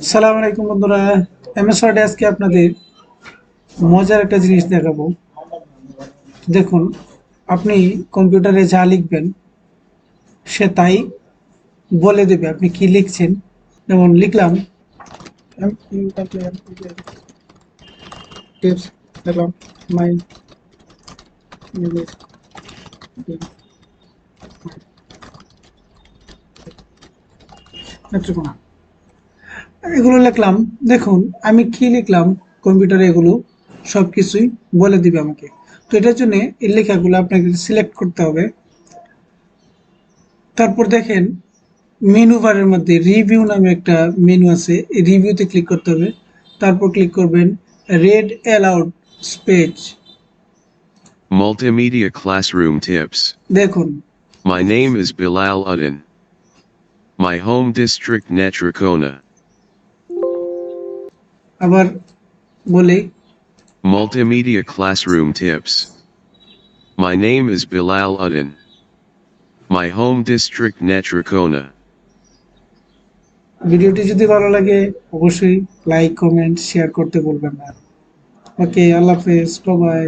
আসসালামু আলাইকুম বন্ধুরা, এমএস ওয়ার্ডে আজকে আপনাদের মজার একটা জিনিস দেখাবো। দেখুন, আপনি কম্পিউটারে যা লিখবেন সে তাই বলে দেবে আপনি কি লিখছেন। যেমন লিখলাম টিপস, দেখলাম মাই নেত্রকোনা, এগুলো লিখলাম। দেখুন আমি কি লিখলাম, কম্পিউটারে এগুলো সবকিছুই বলে দিবে আমাকে। তো এটার জন্য এই লেখাগুলো আপনাকে সিলেক্ট করতে হবে। তারপর দেখেন মেনু বারের মধ্যে রিভিউ নামে একটা মেনু আছে, এই রিভিউতে ক্লিক করতে হবে। তারপর ক্লিক করবেন red allowed space. Multimedia Classroom Tips. দেখুন My name is Bilal Uddin. My home district Netrokona. আবার বলি, Multimedia Classroom Tips. My name is Bilal Uddin. My home district Netrokona. ভিডিওটি যদি ভালো লাগে অবশ্যই লাইক কমেন্ট শেয়ার করতে ভুলবেন না। ওকে, আল্লাহ হাফেজ, বাই বাই।